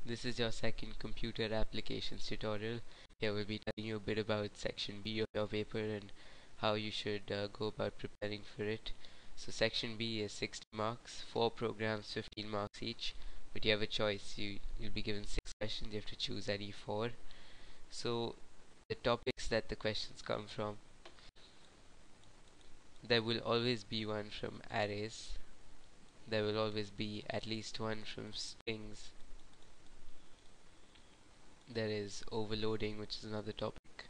This is your second computer applications tutorial. Here we'll be telling you a bit about section B of your paper and how you should go about preparing for it. So section B is 60 marks, 4 programs, 15 marks each, but you have a choice. You'll be given 6 questions, you have to choose any 4. So the topics that the questions come from, there will always be one from arrays, there will always be at least one from strings. There is overloading, which is another topic.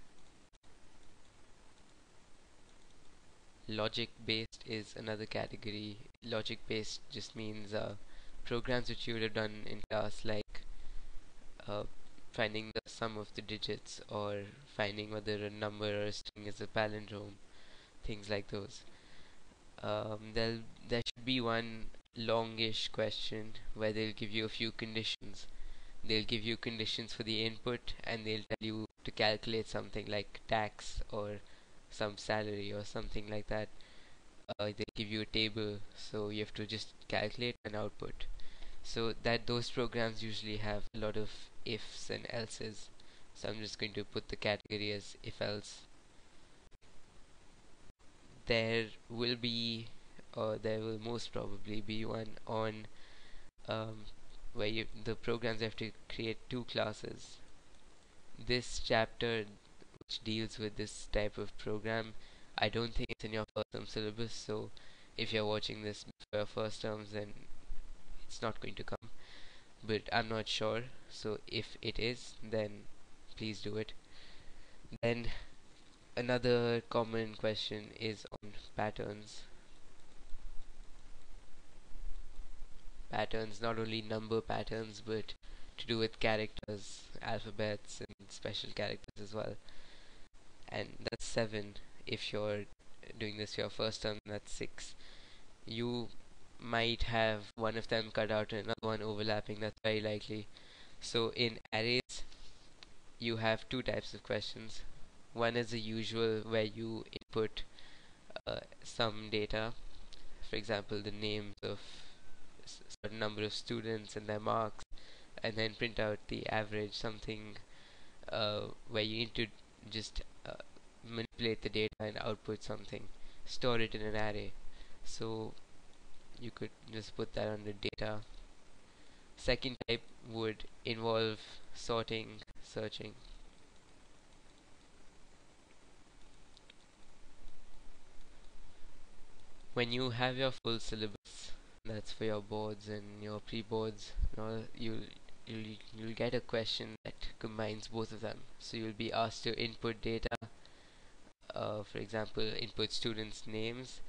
Logic based is another category. Logic based just means programs which you would have done in class, like uh, finding the sum of the digits or finding whether a number or a string is a palindrome, things like those. There should be one longish question where they'll give you a few conditions. They'll give you conditions for the input and they'll tell you to calculate something like tax or some salary or something like that. They give you a table, so you have to just calculate an output. So that those programs usually have a lot of ifs and elses. So I'm just going to put the category as if else. There will be, or there will most probably be one on um, where the programs have to create two classes. This chapter, which deals with this type of program, I don't think it's in your first term syllabus. So if you're watching this for your first terms, then it's not going to come. But I'm not sure. So if it is, then please do it. Then another common question is on patterns. Patterns, not only number patterns, but to do with characters, alphabets, and special characters as well. And that's 7. If you're doing this for your first term, that's 6. You might have one of them cut out and another one overlapping, that's very likely. So in arrays, you have two types of questions. One is the usual where you input some data, for example, the names of certain number of students and their marks, and then print out the average, something where you need to just manipulate the data and output something, store it in an array. So you could just put that under data. Second type would involve sorting, searching. When you have your full syllabus, that's for your boards and your pre-boards, you'll get a question that combines both of them. So you'll be asked to input data, for example, input students' names,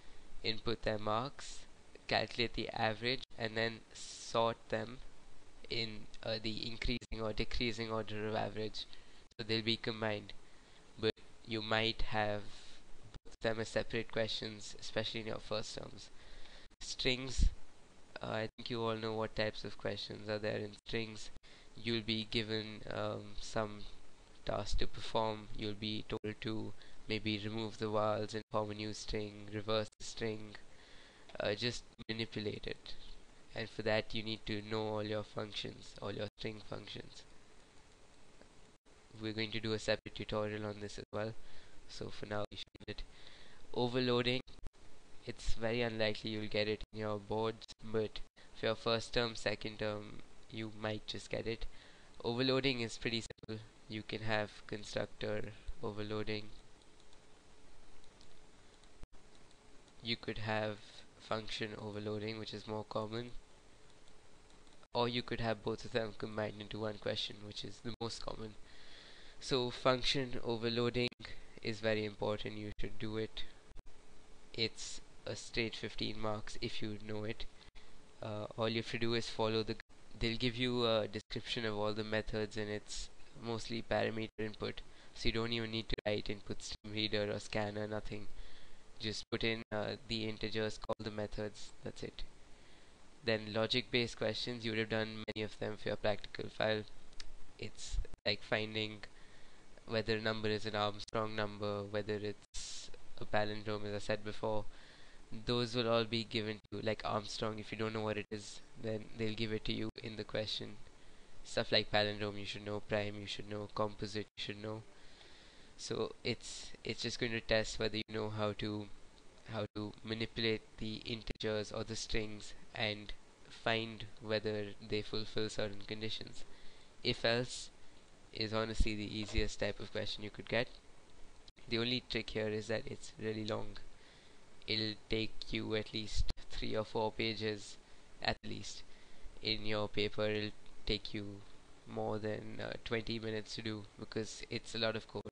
input their marks, calculate the average, and then sort them in the increasing or decreasing order of average. So they'll be combined, but you might have both of them as separate questions, especially in your first terms. Strings, I think you all know what types of questions are there in strings. You'll be given some task to perform. You'll be told to maybe remove the vowels and form a new string, reverse the string, just manipulate it. And for that, you need to know all your functions, all your string functions. We're going to do a separate tutorial on this as well. So for now, you should get it. Overloading, it's very unlikely you'll get it in your boards, but for your first term, second term, you might just get it. Overloading is pretty simple. You can have constructor overloading. You could have function overloading, which is more common. Or you could have both of them combined into one question, which is the most common. So function overloading is very important. You should do it. It's a straight 15 marks if you know it. All you have to do is follow they'll give you a description of all the methods, and it's mostly parameter input. So you don't even need to write input stream reader or scanner, nothing. Just put in the integers, call the methods, that's it. Then logic based questions, you would have done many of them for your practical file. It's like finding whether a number is an Armstrong number, whether it's a palindrome, as I said before. Those will all be given to you, like Armstrong. If you don't know what it is, then they'll give it to you in the question. Stuff like palindrome you should know, prime you should know, composite you should know. So it's just going to test whether you know how to manipulate the integers or the strings and find whether they fulfill certain conditions. If else is honestly the easiest type of question you could get. The only trick here is that it's really long. It'll take you at least 3 or 4 pages at least in your paper. It'll take you more than 20 minutes to do because it's a lot of code.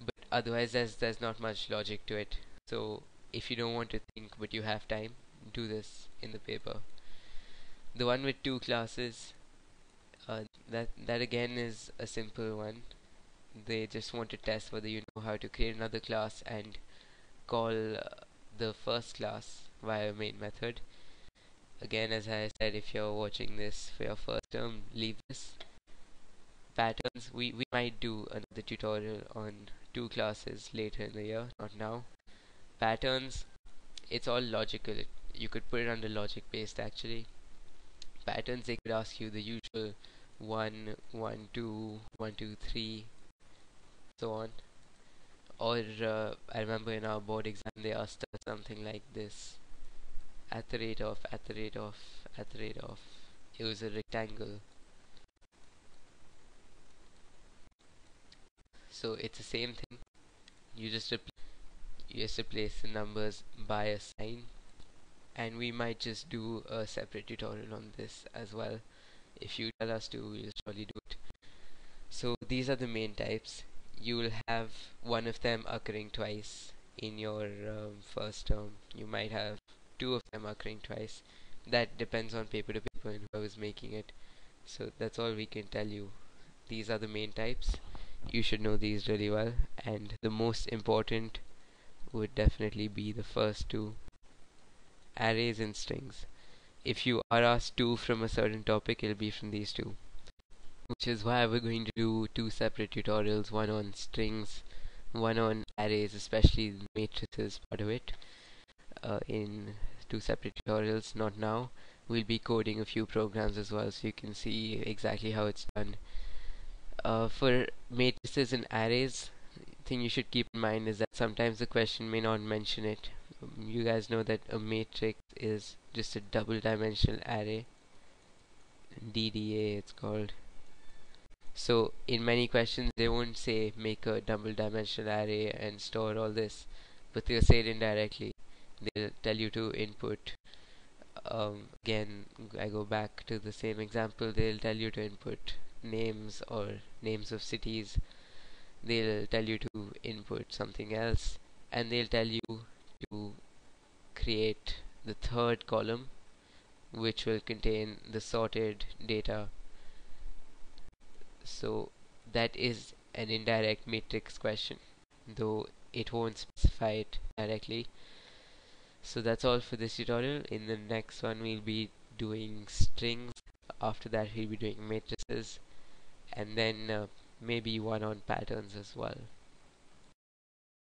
But otherwise, there's not much logic to it. So if you don't want to think but you have time, do this in the paper. The one with 2 classes, that again is a simple one. They just want to test whether you know how to create another class and call the first class via main method. Again, as I said, if you're watching this for your first term, leave this. Patterns, we might do another tutorial on 2 classes later in the year, not now. Patterns, it's all logical. You could put it under logic based actually. Patterns, they could ask you the usual 1, 1, 2, 1, 2, 3, so on. Or I remember in our board exam they asked us something like this: at the rate of, at the rate of, at the rate of. It was a rectangle. So it's the same thing. You just replace the numbers by a sign, and we might just do a separate tutorial on this as well. If you tell us to, we'll surely do it. So these are the main types. You will have one of them occurring twice in your first term. You might have 2 of them occurring twice. That depends on paper to paper and whoever's making it. So that's all we can tell you. These are the main types. You should know these really well. And the most important would definitely be the first two: arrays and strings. If you are asked two from a certain topic, it'll be from these two. Which is why we're going to do 2 separate tutorials, one on strings, one on arrays, especially the matrices part of it, in 2 separate tutorials. Not now. We'll be coding a few programs as well, so you can see exactly how it's done. For matrices and arrays, thing you should keep in mind is that sometimes the question may not mention it. You guys know that a matrix is just a double dimensional array. DDA it's called. So in many questions they won't say make a double dimensional array and store all this, but they'll say it indirectly. They'll tell you to input. Again, I go back to the same example. They'll tell you to input names or names of cities. They'll tell you to input something else, and they'll tell you to create the third column, which will contain the sorted data. So that is an indirect matrix question, though it won't specify it directly. So that's all for this tutorial. In the next one we'll be doing strings. After that we'll be doing matrices, and then maybe one on patterns as well.